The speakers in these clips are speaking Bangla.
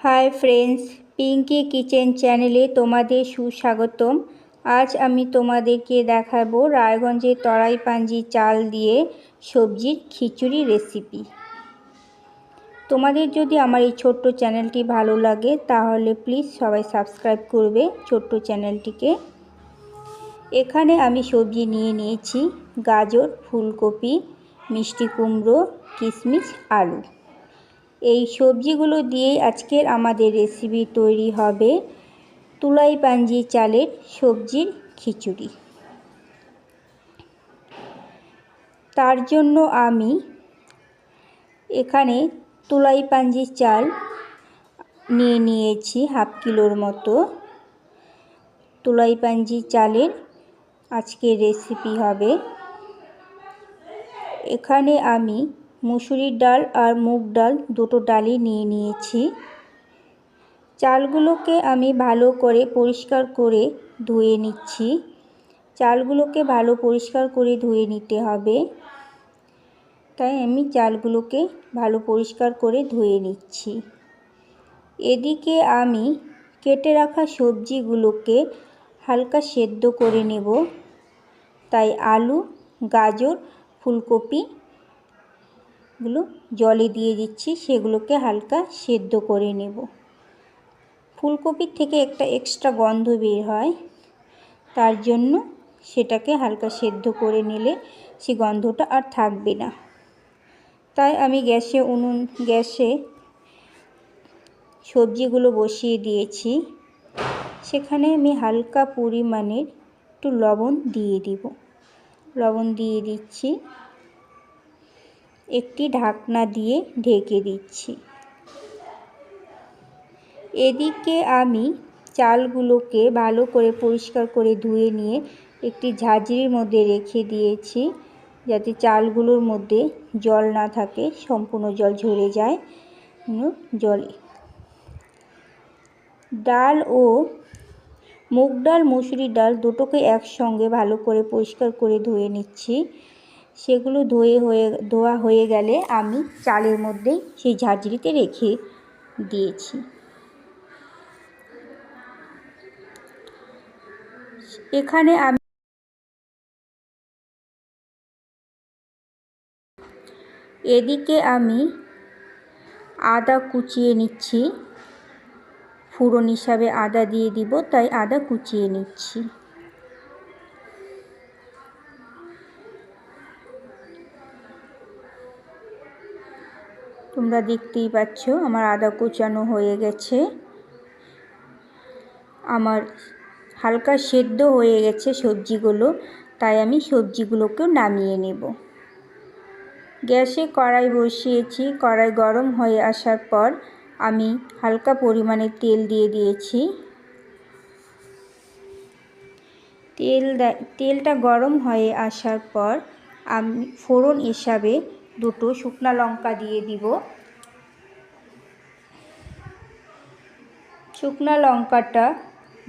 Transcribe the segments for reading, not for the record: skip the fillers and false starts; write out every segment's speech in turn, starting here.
হাই ফ্রেন্ডস, পিঙ্কি কিচেন চ্যানেলে তোমাদের সুস্বাগতম। আজ আমি তোমাদেরকে দেখাবো রায়গঞ্জের তরাইপাঞ্জি চাল দিয়ে সবজির খিচুড়ি রেসিপি। তোমাদের যদি আমার এই ছোট্ট চ্যানেলটি ভালো লাগে তাহলে প্লিজ সবাই সাবস্ক্রাইব করবে ছোট্ট চ্যানেলটিকে। এখানে আমি সবজি নিয়ে নিয়েছি গাজর, ফুলকপি, মিষ্টি কুমড়ো, কিশমিশ, আলু। এই সবজিগুলো দিয়েই আজকের আমাদের রেসিপি তৈরি হবে তুলাইপাঞ্জি চালের সবজির খিচুড়ি। তার জন্য আমি এখানে তুলাইপাঞ্জি চাল নিয়ে নিয়েছি হাফ কিলোর মতো। তুলাইপাঞ্জি চালের আজকের রেসিপি হবে। এখানে আমি মুসুরির ডাল আর মুগ ডাল দুটো ডালই নিয়ে নিয়েছি। চালগুলোকে আমি ভালো করে পরিষ্কার করে ধুয়ে নিচ্ছি। চালগুলোকে ভালো পরিষ্কার করে ধুয়ে নিতে হবে, তাই আমি চালগুলোকে ভালো পরিষ্কার করে ধুয়ে নিচ্ছি। এদিকে আমি কেটে রাখা সবজিগুলোকে হালকা সেদ্ধ করে নেব। তাই আলু, গাজর, ফুলকপিগুলো জলে দিয়ে দিচ্ছি, সেগুলোকে হালকা সেদ্ধ করে নেব। ফুলকপির থেকে একটা এক্সট্রা গন্ধ বের হয়, তার জন্য সেটাকে হালকা সেদ্ধ করে নিলে সেই গন্ধটা আর থাকবে না। তাই আমি গ্যাসে সবজিগুলো বসিয়ে দিয়েছি। সেখানে আমি হালকা পরিমাণের একটু লবণ দিয়ে দিব। লবণ দিয়ে দিচ্ছি, একটি ঢাকনা দিয়ে ঢেকে দিচ্ছি। এদিকে আমি চালগুলোকে ভালো করে পরিষ্কার করে ধুয়ে নিয়ে একটি ঝাঁঝরির মধ্যে রেখে দিয়েছি, যাতে চালগুলোর মধ্যে জল না থাকে, সম্পূর্ণ জল ঝরে যায়। জলে ডাল ও মুগ ডাল, মুসুরির ডাল দুটোকে একসঙ্গে ভালো করে পরিষ্কার করে ধুয়ে নিচ্ছি। সেগুলো ধোয়া হয়ে গেলে আমি চালের মধ্যেই সেই ঝাঁঝরিতে রেখে দিয়েছি। এখানে এদিকে আমি আদা কুচিয়ে নিচ্ছি। ফোড়ন হিসাবে আদা দিয়ে দিব, তাই আদা কুচিয়ে নিচ্ছি। তোমরা দেখতেই পাচ্ছ আমার আদা কুচানো হয়ে গেছে। আমার হালকা সেদ্ধ হয়ে গেছে সবজিগুলো, তাই আমি সবজিগুলোকেও নামিয়ে নেব। গ্যাসে কড়াই বসিয়েছি। কড়াই গরম হয়ে আসার পর আমি হালকা পরিমাণে তেল দিয়ে দিয়েছি। তেলটা গরম হয়ে আসার পর আমি ফোড়ন হিসাবে দুটো শুকনা লঙ্কা দিয়ে দিব। শুকনা লঙ্কাটা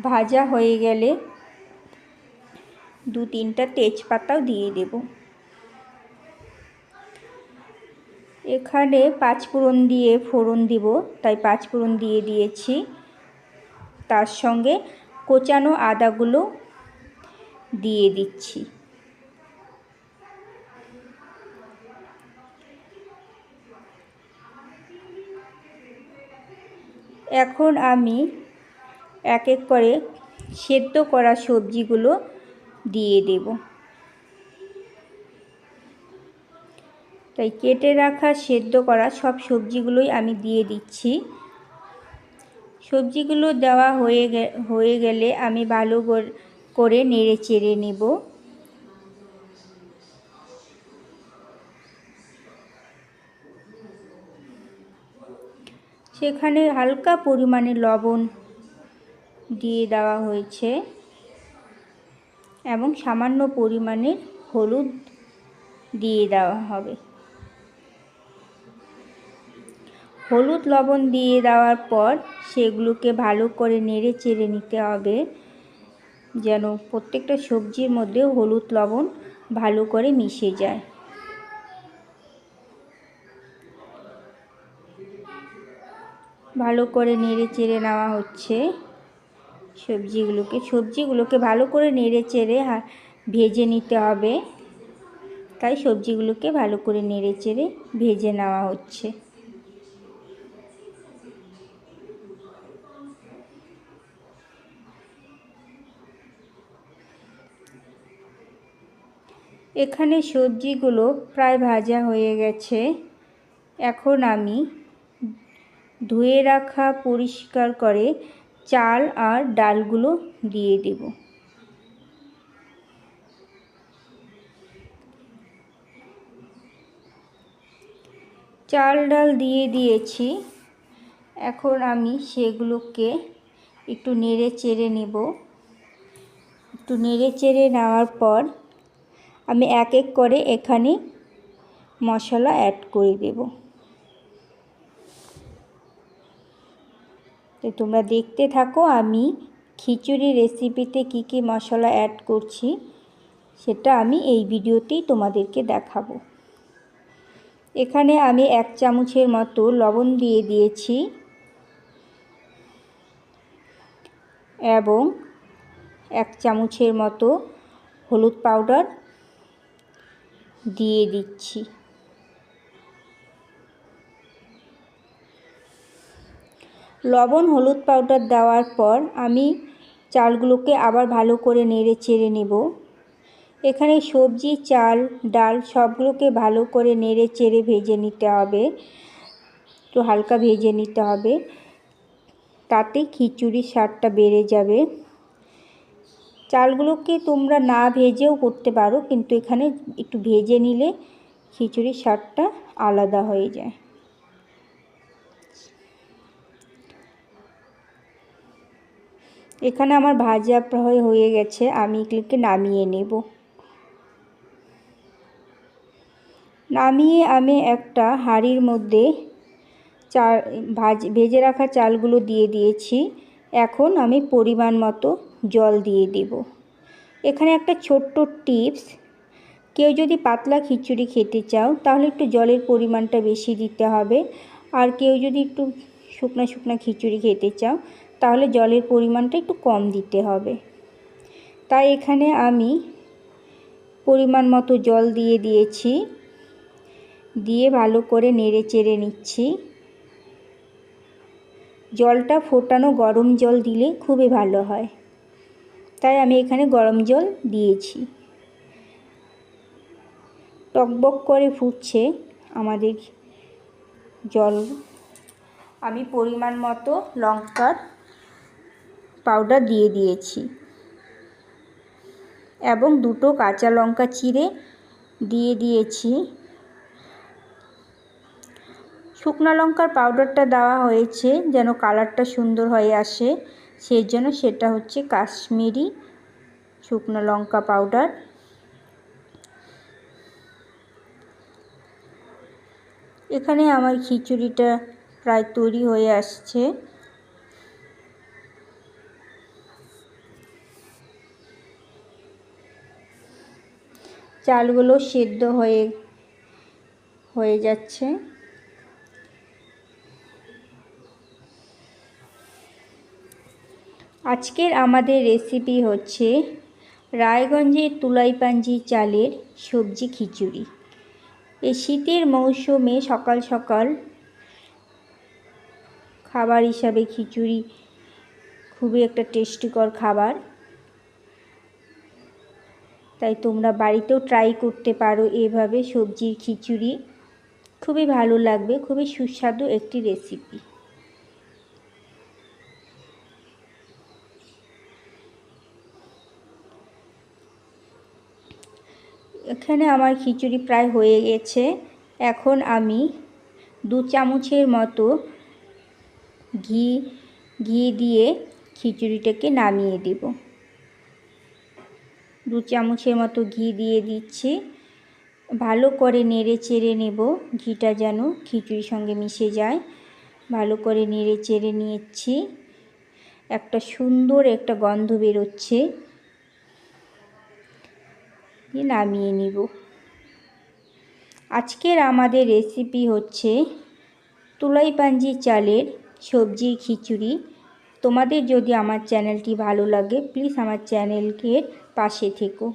ভাজা হয়ে গেলে 2-3টা তেজপাতাও দিয়ে দেব। এখানে পাঁচফোড়ন দিয়ে ফোড়ন দিব, তাই পাঁচফোড়ন দিয়ে দিয়েছি। তার সঙ্গে কোচানো আদাগুলো দিয়ে দিচ্ছি। এখন আমি এক এক করে সেদ্ধ করা সবজিগুলো দিয়ে দেব। তাই কেটে রাখা সেদ্ধ করা সব সবজিগুলোই আমি দিয়ে দিচ্ছি। সবজিগুলো দেওয়া হয়ে গেলে আমি ভালো করে নেড়ে চেড়ে নেব। সেখানে হালকা পরিমাণে লবণ দিয়ে দেওয়া হয়েছে এবং সামান্য পরিমাণে হলুদ দিয়ে দেওয়া হবে। হলুদ লবণ দিয়ে দেওয়ার পর সেগুলোকে ভালো করে নেড়ে চেড়ে নিতে হবে, যেন প্রত্যেকটা সবজির মধ্যে হলুদ লবণ ভালো করে মিশে যায়। ভালো করে নেড়ে চেড়ে নেওয়া হচ্ছে সবজিগুলোকে ভালো করে নেড়ে চেড়ে ভেজে নিতে হবে। তাই সবজিগুলোকে ভালো করে নেড়ে চেড়ে ভেজে নেওয়া হচ্ছে। এখানে সবজিগুলো প্রায় ভাজা হয়ে গেছে। এখন আমি ধুয়ে রাখা পরিষ্কার করে চাল আর ডালগুলো দিয়ে দেব। চাল ডাল দিয়ে দিয়েছি। এখন আমি সেগুলোকে একটু নেড়ে চেড়ে নেব। একটু নেড়ে চেড়ে নেওয়ার পর আমি এক এক করে এখানে মশলা অ্যাড করে দেব। তো তোমরা দেখতে থাকো আমি খিচুড়ি রেসিপিতে কি কি মশলা অ্যাড করছি সেটা আমি এই ভিডিওতেই তোমাদেরকে দেখাবো। এখানে আমি 1 চামচের মতো লবণ দিয়ে দিয়েছি এবং 1 চামচের মতো হলুদ পাউডার দিয়ে দিচ্ছি। লবণ হলুদ পাউডার দেওয়ার পর আমি চালগুলোকে আবার ভালো করে নেড়ে চেড়ে নেব। এখানে সবজি চাল ডাল সবগুলোকে ভালো করে নেড়ে চেড়ে ভেজে নিতে হবে, একটু হালকা ভেজে নিতে হবে, তাতে খিচুড়ির স্বাদটা বেড়ে যাবে। চালগুলোকে তোমরা না ভেজেও করতে পারো, কিন্তু এখানে একটু ভেজে নিলে খিচুড়ির স্বাদটা আলাদা হয়ে যায়। এখানে আমার ভাজা প্রায় হয়ে গেছে, আমি এগুলোকে নামিয়ে নেব। নামিয়ে আমি একটা হাঁড়ির মধ্যে ভেজে রাখা চালগুলো দিয়ে দিয়েছি। এখন আমি পরিমাণ মতো জল দিয়ে দেব। এখানে একটা ছোট্ট টিপস, কেউ যদি পাতলা খিচুড়ি খেতে চাও তাহলে একটু জলের পরিমাণটা বেশি দিতে হবে, আর কেউ যদি একটু শুকনা শুকনা খিচুড়ি খেতে চাও তাহলে জলের পরিমাণটা একটু কম দিতে হবে। তাই এখানে আমি পরিমাণ মতো জল দিয়ে দিয়েছি, দিয়ে ভালো করে নেড়ে চেড়ে নিচ্ছি। জলটা ফোটানো গরম জল দিলে খুবই ভালো হয়, তাই আমি এখানে গরম জল দিয়েছি। টকবক করে ফুটছে আমাদের জল। আমি পরিমাণ মতো লঙ্কার পাউডার দিয়ে দিয়েছি এবং 2টো কাঁচা লঙ্কা চিড়ে দিয়ে দিয়েছি। শুকনো লঙ্কার পাউডারটা দেওয়া হয়েছে যেন কালারটা সুন্দর হয়ে আসে, সেই জন্য সেটা হচ্ছে কাশ্মীরি শুকনো লঙ্কা পাউডার। এখানে আমার খিচুড়িটা প্রায় তৈরি হয়ে আসছে। চালগুলো সেদ্ধ হয়ে যাচ্ছে। আজকের আমাদের রেসিপি হচ্ছে রায়গঞ্জের তুলাইপাঞ্জি চালের সবজি খিচুড়ি। এই শীতের মৌসুমে সকাল সকাল খাবার হিসাবে খিচুড়ি খুবই একটা টেস্টিকর খাবার, তাই তোমরা বাড়িতেও ট্রাই করতে পারো এভাবে সবজির খিচুড়ি। খুবই ভালো লাগবে, খুবই সুস্বাদু একটি রেসিপি। এখানে আমার খিচুড়ি প্রায় হয়ে গেছে। এখন আমি 2 চামচের মতো ঘি দিয়ে খিচুড়িটাকে নামিয়ে দেব। 2 চামচের মতো ঘি দিয়ে দিচ্ছি। ভালো করে নেড়ে চেড়ে নেব, ঘিটা যেন খিচুড়ির সঙ্গে মিশে যায়। ভালো করে নেড়ে চেড়ে নিচ্ছি। একটা সুন্দর একটা গন্ধ বেরোচ্ছে, নামিয়ে নিব। আজকের আমাদের রেসিপি হচ্ছে তুলাইপাঞ্জি চালের সবজির খিচুড়ি। তোমাদের যদি আমার চ্যানেলটি ভালো লাগে প্লিজ আমার চ্যানেলকে পাশে থেকো।